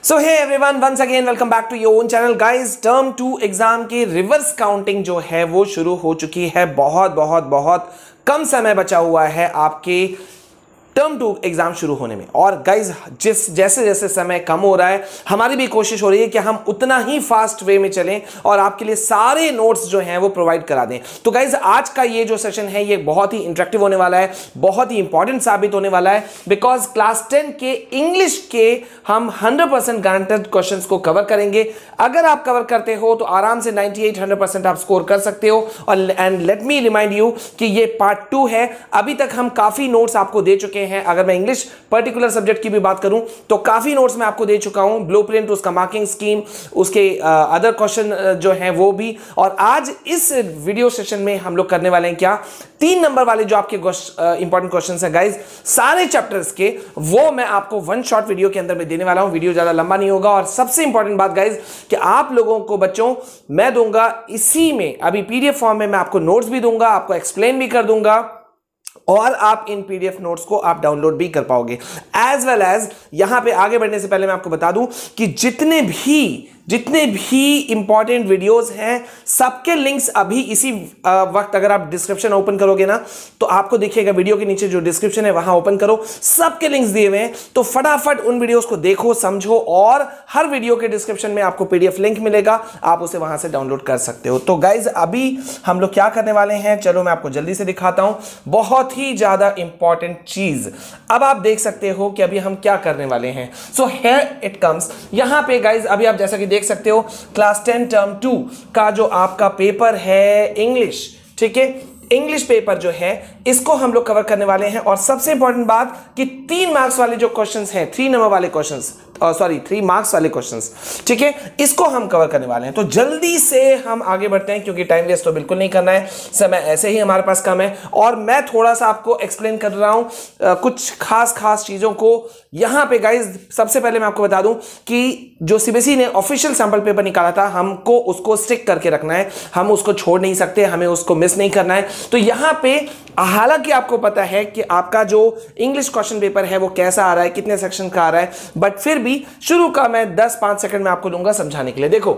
So hey everyone, once again welcome back to your own channel guys. Term 2 exam की reverse counting जो है वो शुरू हो चुकी है। बहुत बहुत बहुत कम समय बचा हुआ है आपके टर्म 2 एग्जाम शुरू होने में। और गाइज जैसे जैसे समय कम हो रहा है, हमारी भी कोशिश हो रही है कि हम उतना ही फास्ट वे में चलें और आपके लिए सारे नोट्स जो हैं वो प्रोवाइड करा दें। तो गाइज आज का ये जो सेशन है ये बहुत ही इंटरेक्टिव होने वाला है, बहुत ही इंपॉर्टेंट साबित होने वाला है, बिकॉज क्लास 10 के इंग्लिश के हम 100% गारंटेड क्वेश्चंस को कवर करेंगे। अगर आप कवर करते हो तो आराम से 98-100% आप स्कोर कर सकते हो। और and let me remind you कि ये पार्ट 2 है। अभी तक हम काफी नोट्स आपको दे चुके हैं। अगर मैं इंग्लिश पर्टिकुलर सब्जेक्ट की भी बात करूं तो काफी नोट्स मैं आपको दे चुका हूं, ब्लूप्रिंट, उसका मार्किंग स्कीम, उसके अदर क्वेश्चन जो हैं वो भी। और आज इस वीडियो सेशन में हम लोग करने वाले हैं क्या, 3 नंबर वाले जो आपके इंपॉर्टेंट क्वेश्चंस हैं गाइज, सारे चैप्टर्स के, वो मैं आपको वन शॉट वीडियो के अंदर में देने वाला हूं। वीडियो ज्यादा लंबा नहीं होगा। और सबसे इंपॉर्टेंट बात गाइज कि आप लोगों को बच्चों मैं दूंगा इसी में, अभी पीडीएफ फॉर्म में मैं आपको नोट्स भी दूंगा, आपको एक्सप्लेन भी कर दूंगा और आप इन पीडीएफ नोट्स को आप डाउनलोड भी कर पाओगे। एज वेल एज यहां पे आगे बढ़ने से पहले मैं आपको बता दूं कि जितने भी इंपॉर्टेंट वीडियोस हैं सबके लिंक्स अभी इसी वक्त, अगर आप डिस्क्रिप्शन ओपन करोगे ना तो आपको दिखेगा वीडियो के नीचे जो डिस्क्रिप्शन है वहां ओपन करो, सबके लिंक्स दिए हुए हैं। तो फटाफट उन वीडियोस को देखो, समझो, और हर वीडियो के डिस्क्रिप्शन में आपको पीडीएफ लिंक मिलेगा, आप उसे वहां से डाउनलोड कर सकते हो। तो गाइज अभी हम लोग क्या करने वाले हैं, चलो मैं आपको जल्दी से दिखाता हूं। बहुत ही ज्यादा इंपॉर्टेंट चीज अब आप देख सकते हो कि अभी हम क्या करने वाले हैं। So here it comes. यहां पे गाइज अभी आप जैसा कि देख सकते हो क्लास 10 टर्म 2 का जो आपका पेपर है इंग्लिश, ठीक है, इंग्लिश पेपर जो है इसको हम लोग कवर करने वाले हैं। और सबसे इंपॉर्टेंट बात कि 3 मार्क्स वाले जो क्वेश्चंस हैं, 3 नंबर वाले क्वेश्चंस, 3 मार्क्स वाले क्वेश्चंस, ठीक है, इसको हम कवर करने वाले हैं। तो जल्दी से हम आगे बढ़ते हैं क्योंकि टाइम वेस्ट तो बिल्कुल नहीं करना है, समय ऐसे ही हमारे पास कम है। और मैं थोड़ा सा आपको एक्सप्लेन कर रहा हूं कुछ खास चीजों को। यहां पे गाइज सबसे पहले मैं आपको बता दूं कि जो सीबीएसई ने ऑफिशियल सैंपल पेपर निकाला था, हमको उसको स्टिक करके रखना है, हम उसको छोड़ नहीं सकते, हमें उसको मिस नहीं करना है। तो यहां पे हालांकि आपको पता है कि आपका जो इंग्लिश क्वेश्चन पेपर है वो कैसा आ रहा है, कितने सेक्शन का आ रहा है, बट फिर भी शुरू का मैं 10-5 सेकंड में आपको दूंगा समझाने के लिए। देखो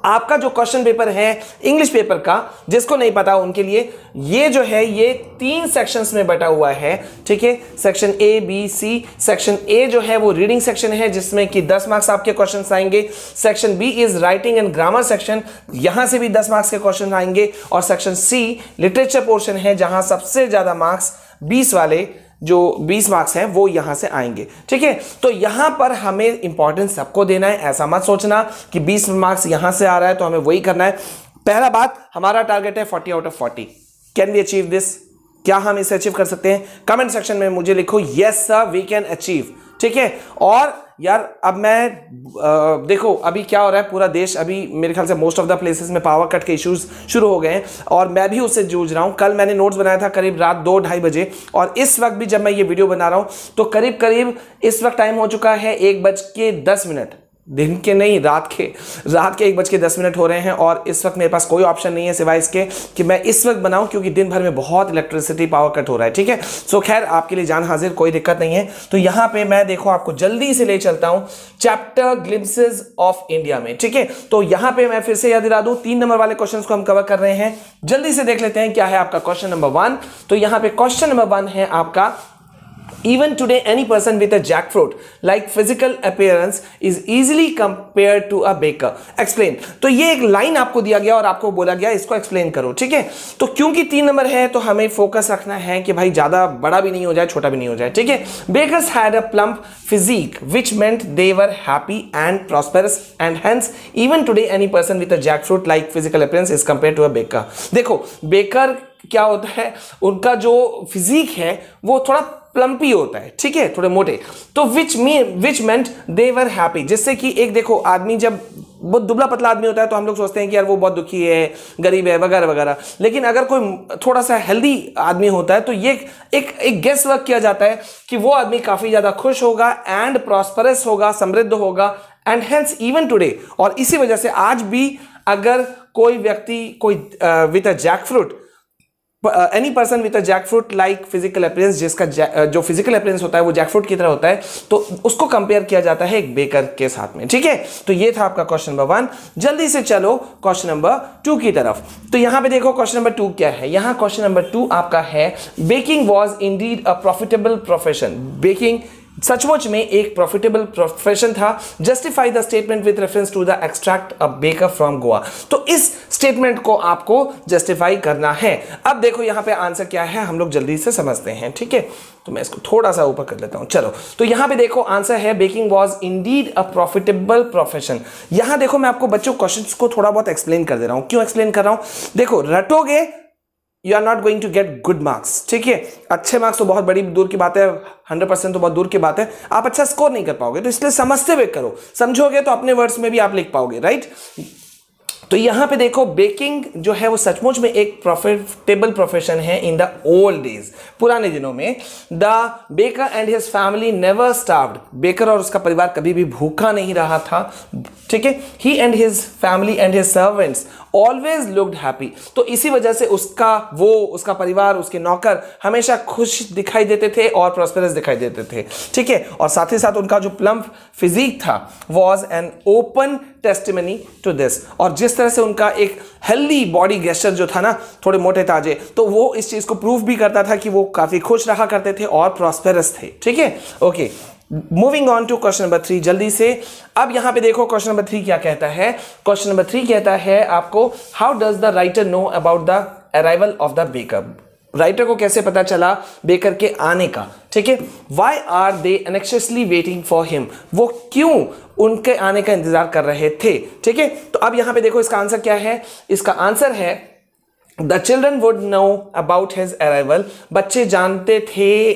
आपका जो क्वेश्चन पेपर है इंग्लिश पेपर का, जिसको नहीं पता उनके लिए, ये जो है ये 3 सेक्शंस में बटा हुआ है, ठीक है। Section A B C. Section A जो है वो रीडिंग सेक्शन है जिसमें कि 10 मार्क्स आपके क्वेश्चंस आएंगे। Section B is writing and grammar section, यहां से भी 10 मार्क्स के क्वेश्चन आएंगे। और सेक्शन सी लिटरेचर पोर्शन है जहां सबसे ज्यादा मार्क्स 20 वाले, जो 20 मार्क्स हैं वो यहां से आएंगे, ठीक है। तो यहां पर हमें इंपॉर्टेंस सबको देना है। ऐसा मत सोचना कि 20 मार्क्स यहां से आ रहा है तो हमें वही करना है। पहला बात, हमारा टारगेट है 40 out of 40। Can we achieve this? क्या हम इसे अचीव कर सकते हैं? कमेंट सेक्शन में मुझे लिखो yes sir we can achieve, ठीक है। और यार अब मैं देखो अभी क्या हो रहा है, पूरा देश, अभी मेरे ख्याल से मोस्ट ऑफ द प्लेसेस में पावर कट के इश्यूज शुरू हो गए हैं और मैं भी उससे जूझ रहा हूं। कल मैंने नोट्स बनाया था करीब रात 2-2:30 बजे, और इस वक्त भी जब मैं ये वीडियो बना रहा हूं तो करीब इस वक्त टाइम हो चुका है 1:10, दिन के नहीं, रात के 1:10 हो रहे हैं। और इस वक्त मेरे पास कोई ऑप्शन नहीं है सिवाय इसके कि मैं इस वक्त बनाऊं, क्योंकि दिन भर में बहुत इलेक्ट्रिसिटी पावर कट हो रहा है, ठीक है। सो खैर आपके लिए जान हाजिर, कोई दिक्कत नहीं है। तो यहां पे मैं देखो आपको जल्दी से ले चलता हूं चैप्टर ग्लिम्पसेस ऑफ इंडिया में, ठीक है। तो यहां पे मैं फिर से याद दिला दूं 3 नंबर वाले क्वेश्चन को हम कवर कर रहे हैं। जल्दी से देख लेते हैं क्या है आपका क्वेश्चन नंबर 1। तो यहां पे क्वेश्चन नंबर 1 है आपका, even today any person with a jackfruit like physical appearance is easily compared to a baker, explain। तो ये एक लाइन आपको दिया गया और आपको बोला गया इसको एक्सप्लेन करो, ठीक है। तो क्योंकि 3 नंबर है तो हमें फोकस रखना है कि भाई ज्यादा बड़ा भी नहीं हो जाए, छोटा भी नहीं हो जाए, ठीक है। bakers had a plump physique which meant they were happy and prosperous and hence even today any person with a jackfruit like physical appearance is compared to a baker। देखो बेकर क्या होता है, उनका जो फिजिक है वो थोड़ा plumpy होता है, ठीक है, थोड़े मोटे। तो विच मेंट दे वर हैप्पी, जिससे कि एक देखो आदमी जब बहुत दुबला पतला आदमी होता है तो हम लोग सोचते हैं कि यार वो बहुत दुखी है, गरीब है, वगैरह वगैरह। लेकिन अगर कोई थोड़ा सा हेल्दी आदमी होता है तो ये एक गेस वर्क किया जाता है कि वो आदमी काफी ज्यादा खुश होगा एंड प्रॉस्परस होगा, समृद्ध होगा, एंड हेंस इवन टुडे, और इसी वजह से आज भी अगर कोई व्यक्ति कोई with a jackfruit any person with a jackfruit like physical appearance, जिसका जो फिजिकल अपीयरेंस होता है वो जैकफ्रूट की तरह होता है, तो उसको कंपेयर किया जाता है एक बेकर के साथ में। ठीक है, तो ये था आपका क्वेश्चन नंबर 1। जल्दी से चलो क्वेश्चन नंबर 2 की तरफ। तो यहां पे देखो क्वेश्चन नंबर 2 क्या है। यहां क्वेश्चन नंबर 2 आपका है, baking was indeed a profitable profession. Baking सचमुच में एक प्रॉफिटेबल प्रोफेशन था। Justify the statement with reference to the extract a baker from Goa. तो इस स्टेटमेंट को आपको जस्टिफाई करना है। अब देखो यहां पे आंसर क्या है, हम लोग जल्दी से समझते हैं। ठीक है, तो मैं इसको थोड़ा सा ऊपर कर लेता हूं। चलो, तो यहां पे देखो आंसर है, baking was indeed a profitable profession. यहां देखो मैं आपको बच्चों क्वेश्चन को थोड़ा बहुत एक्सप्लेन कर दे रहा हूं। क्यों एक्सप्लेन कर रहा हूं, देखो रटोगे you are not going to get good marks. ठीक है, अच्छे मार्क्स तो बहुत बड़ी दूर की बात है, 100% तो बहुत दूर की बात है, आप अच्छा स्कोर नहीं कर पाओगे। तो इसलिए समझते हुए करो, समझोगे तो अपने वर्ड्स में भी आप लिख पाओगे, राइट। तो यहां पे देखो बेकिंग जो है वो सचमुच में एक प्रॉफिटेबल प्रोफेशन है इन द ओल्ड डेज, पुराने दिनों में। The baker and his family never starved. Baker और उसका परिवार कभी भी भूखा नहीं रहा था। ठीक है, he and his family and his servants always looked happy. तो इसी वजह से उसका परिवार, उसके नौकर हमेशा खुश दिखाई देते थे और प्रॉस्पेरस दिखाई देते थे। ठीक है, और साथ ही साथ उनका जो प्लम्प फिजिक था was an open testimony to this. और जिस तरह से उनका एक हेल्दी बॉडी गेस्चर जो था ना, थोड़े मोटे ताजे, तो वो इस चीज को प्रूव भी करता था कि वो काफी खुश रहा करते थे और प्रॉस्पेरस थे। ठीक है, okay, moving on to question number 3 जल्दी से। अब यहां पे देखो क्वेश्चन नंबर 3 क्या कहता है। क्वेश्चन नंबर 3 कहता है आपको, how does the writer know about the arrival of the baker. Writer को कैसे पता चला बेकर के आने का। ठीक है, why are they anxiously waiting for him. वो क्यों उनके आने का इंतजार कर रहे थे। ठीक है, तो अब यहां पे देखो इसका आंसर क्या है। इसका आंसर है, the children would know about his arrival. बच्चे जानते थे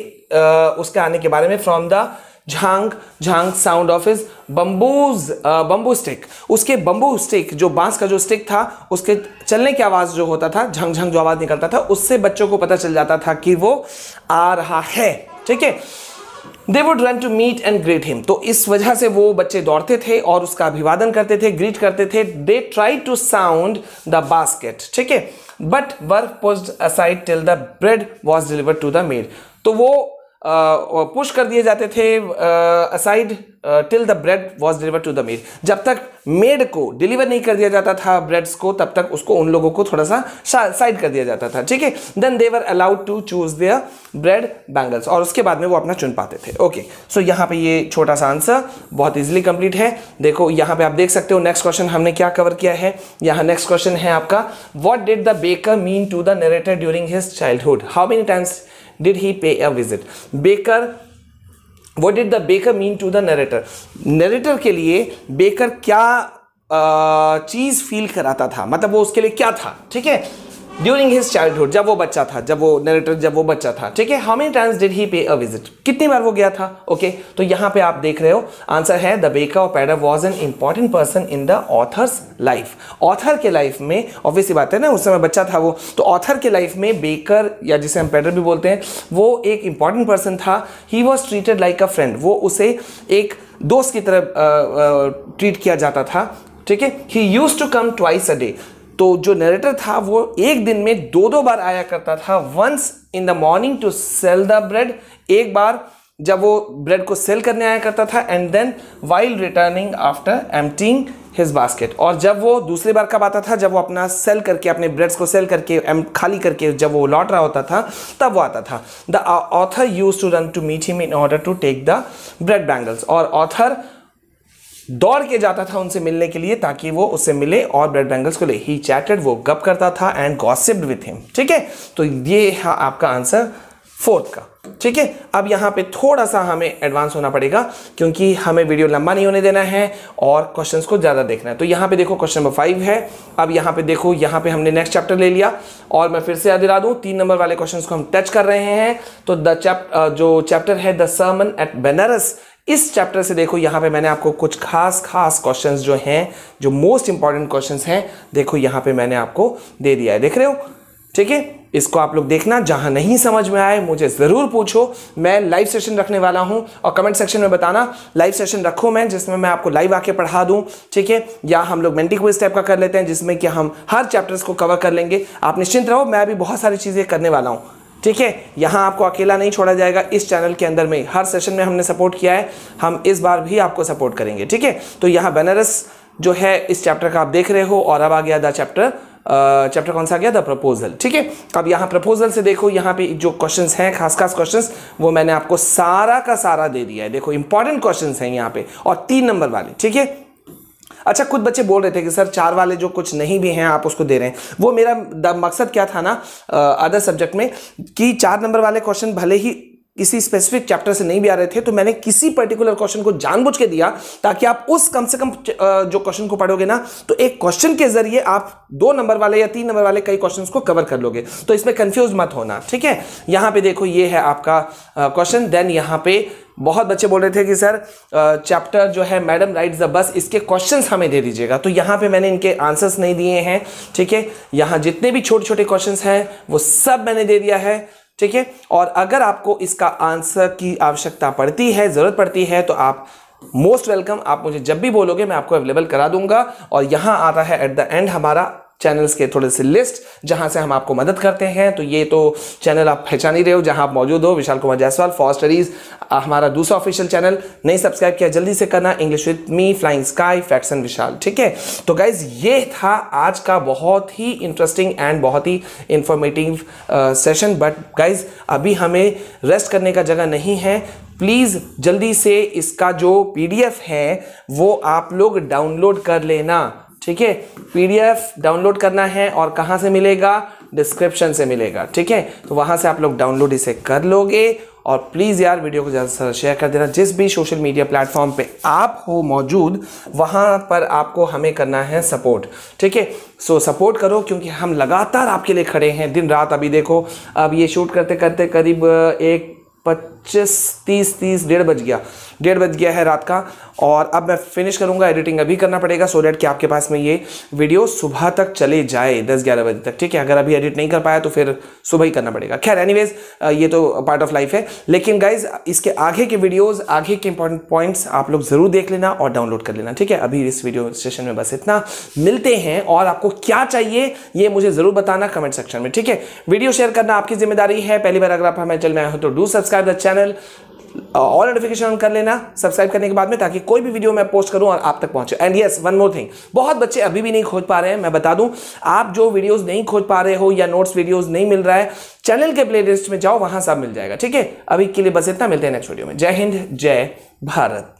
उसके आने के बारे में, from the jhang jhang sound of his bamboo stick. उसके बंबू स्टिक, जो बांस का जो स्टिक था, उसके चलने की आवाज जो होता था, झंग झंग जो आवाज निकलता था, उससे बच्चों को पता चल जाता था कि वो आ रहा है। ठीक है, they would run to meet and greet him. तो इस वजह से वो बच्चे दौड़ते थे और उसका अभिवादन करते थे, ग्रीट करते थे। They try to sound the basket. ठीक है, but were pushed aside till the bread was delivered to the maid. तो वो पुश कर दिए जाते थे aside till the bread was delivered to the maid. जब तक मेड को डिलीवर नहीं कर दिया जाता था ब्रेड्स को, तब तक उसको उन लोगों को थोड़ा सा साइड कर दिया जाता था। ठीक है, then they were allowed to choose their bread bangles. और उसके बाद में वो अपना चुन पाते थे। ओके, सो यहाँ पे ये छोटा सा आंसर बहुत इजीली कंप्लीट है। देखो यहाँ पे आप देख सकते हो नेक्स्ट क्वेश्चन हमने क्या कवर किया है। यहाँ नेक्स्ट क्वेश्चन है आपका, what did the baker mean to the narrator during his childhood. How many times did he pay a visit? Baker, what did the baker mean to the narrator? narrator के लिए baker क्या चीज feel कराता था, मतलब वो उसके लिए क्या था। ठीक है, ड्यूरिंग हिज चाइल्डहुड, जब वो बच्चा था, जब वो बच्चा था। ठीक है, how many times did he पे अ विजिट, कितनी बार वो गया था। ओके, तो यहाँ पे आप देख रहे हो आंसर है, the baker of pader was an important person in the author's life. Author के लाइफ में, ऑब्वियसली बात है ना, उस समय बच्चा था वो, तो ऑथर के लाइफ में बेकर, या जिसे हम पैडर भी बोलते हैं, वो एक इंपॉर्टेंट पर्सन था। He was treated like a friend, वो उसे एक दोस्त की तरह ट्रीट किया जाता था। ठीक है, he used to come twice a day. तो जो नरेटर था वो एक दिन में 2-2 बार आया करता था। Once in the morning to sell the bread, एक बार जब वो ब्रेड को सेल करने आया करता था, and then while returning after emptying his basket. और जब वो दूसरी बार कब आता था, जब वो अपना सेल करके, अपने ब्रेड्स को सेल करके, खाली करके जब वो लौट रहा होता था, तब वो आता था। The author used to run to meet him in order to take the bread bangles. और ऑथर दौड़ के जाता था उनसे मिलने के लिए, ताकि वो उससे मिले और ब्रेड बैंगल्स को ले। ही चैटेड, वो गप करता था, एंड गॉसिप्ड विथ हिम। ठीक है, तो ये है आपका आंसर 4th का। ठीक है, अब यहाँ पे थोड़ा सा हमें एडवांस होना पड़ेगा, क्योंकि हमें वीडियो लंबा नहीं होने देना है और क्वेश्चंस को ज़्यादा देखना है। तो यहाँ पे देखो क्वेश्चन नंबर 5 है। अब यहाँ पे देखो, यहाँ पे हमने नेक्स्ट चैप्टर ले लिया, और मैं फिर से याद दिला दूँ 3 नंबर वाले क्वेश्चंस को हम टच कर रहे हैं। तो जो चैप्टर है द सर्मन एट बनारस, इस चैप्टर से देखो यहाँ पे मैंने आपको कुछ खास क्वेश्चंस जो हैं, जो मोस्ट इंपॉर्टेंट क्वेश्चंस हैं, देखो यहाँ पे मैंने आपको दे दिया है, देख रहे हो। ठीक है, इसको आप लोग देखना, जहां नहीं समझ में आए मुझे जरूर पूछो, मैं लाइव सेशन रखने वाला हूं और कमेंट सेक्शन में बताना लाइव सेशन रखो मैं, जिसमें मैं आपको लाइव आके पढ़ा दूं, ठीक है, या हम लोग मेंटी क्विज टाइप का कर लेते हैं जिसमें कि हम हर चैप्टर्स को कवर कर लेंगे। आप निश्चिंत रहो, मैं भी बहुत सारी चीजें करने वाला हूं, ठीक है। यहां आपको अकेला नहीं छोड़ा जाएगा, इस चैनल के अंदर में हर सेशन में हमने सपोर्ट किया है, हम इस बार भी आपको सपोर्ट करेंगे, ठीक है। तो यहां बनारस जो है इस चैप्टर का आप देख रहे हो, और अब आ गया द चैप्टर कौन सा आ गया, द प्रपोजल, ठीक है। अब यहाँ प्रपोजल से देखो, यहाँ पे जो क्वेश्चंस हैं खास क्वेश्चंस, वो मैंने आपको सारा का सारा दे दिया है। देखो इंपॉर्टेंट क्वेश्चंस हैं यहाँ पे, और 3 नंबर वाले, ठीक है। अच्छा, कुछ बच्चे बोल रहे थे कि सर 4 वाले जो कुछ नहीं भी हैं आप उसको दे रहे हैं, वो मेरा मकसद क्या था ना अदर सब्जेक्ट में, कि 4 नंबर वाले क्वेश्चन भले ही किसी स्पेसिफिक चैप्टर से नहीं भी आ रहे थे, तो मैंने किसी पर्टिकुलर क्वेश्चन को जानबूझ के दिया ताकि आप उस कम से कम जो क्वेश्चन को पढ़ोगे ना, तो एक क्वेश्चन के जरिए आप 2 नंबर वाले या 3 नंबर वाले कई क्वेश्चंस को कवर कर लोगे। तो इसमें कंफ्यूज मत होना, ठीक है। यहां पे देखो, ये है आपका क्वेश्चन। देन यहां पे बहुत बच्चे बोल रहे थे कि सर चैप्टर जो है मैडम राइड्स द बस, इसके क्वेश्चंस हमें दे दीजिएगा। तो यहाँ पे मैंने इनके आंसर्स नहीं दिए हैं, ठीक है। यहाँ जितने भी छोटे छोटे क्वेश्चंस हैं वो सब मैंने दे दिया है, ठीक है। और अगर आपको इसका आंसर की आवश्यकता पड़ती है, जरूरत पड़ती है, तो आप मोस्ट वेलकम, आप मुझे जब भी बोलोगे मैं आपको अवेलेबल करा दूंगा। और यहाँ आता है एट द एंड हमारा चैनल्स के थोड़े से लिस्ट, जहां से हम आपको मदद करते हैं। तो ये तो चैनल आप पहचान ही रहे हो जहां आप मौजूद हो, विशाल कुमार जायसवाल फॉर स्टडीज, हमारा दूसरा ऑफिशियल चैनल, नहीं सब्सक्राइब किया जल्दी से करना, English with me, flying sky, facts and Vishal, ठीक है। तो गाइज ये था आज का बहुत ही इंटरेस्टिंग एंड बहुत ही इंफॉर्मेटिव सेशन। बट गाइज अभी हमें रेस्ट करने का जगह नहीं है, प्लीज जल्दी से इसका जो PDF है वो आप लोग डाउनलोड कर लेना, ठीक है। PDF डाउनलोड करना है, और कहां से मिलेगा, डिस्क्रिप्शन से मिलेगा, ठीक है। तो वहां से आप लोग डाउनलोड इसे कर लोगे। और प्लीज यार वीडियो को ज़्यादा से ज़्यादा शेयर कर देना, जिस भी सोशल मीडिया प्लेटफॉर्म पे आप हो मौजूद, वहां पर आपको हमें करना है सपोर्ट, ठीक है। सो सपोर्ट करो, क्योंकि हम लगातार आपके लिए खड़े हैं दिन रात। अभी देखो, अब ये शूट करते करते करीब 1:25, 1:30 बज गया है रात का, और अब मैं फिनिश करूंगा, एडिटिंग अभी करना पड़ेगा सो दैट कि आपके पास में ये वीडियो सुबह तक चले जाए, 10-11 बजे तक, ठीक है। अगर अभी एडिट नहीं कर पाया तो फिर सुबह ही करना पड़ेगा। खैर एनीवेज, ये तो पार्ट ऑफ लाइफ है। लेकिन गाइज इसके आगे के वीडियोस, आगे के इंपॉर्टेंट पॉइंट्स आप लोग जरूर देख लेना और डाउनलोड कर लेना, ठीक है। अभी इस वीडियो सेशन में बस इतना, मिलते हैं। और आपको क्या चाहिए ये मुझे जरूर बताना कमेंट सेक्शन में, ठीक है। वीडियो शेयर करना आपकी जिम्मेदारी है। पहली बार अगर आप हमारे चैनल में आए हो तो do subscribe the channel, all notification on कर लेना सब्सक्राइब करने के बाद में, ताकि कोई भी वीडियो मैं पोस्ट करूं और आप तक पहुंचे। And yes, one more thing, बहुत बच्चे अभी भी नहीं खोज पा रहे हैं, मैं बता दूं, आप जो वीडियोस नहीं खोज पा रहे हो या नोट्स वीडियोस नहीं मिल रहा है, चैनल के प्लेलिस्ट में जाओ, वहां सब मिल जाएगा, ठीक है। अभी के लिए बस इतना, मिलते हैं नेक्स्ट वीडियो में। जय हिंद, जय भारत।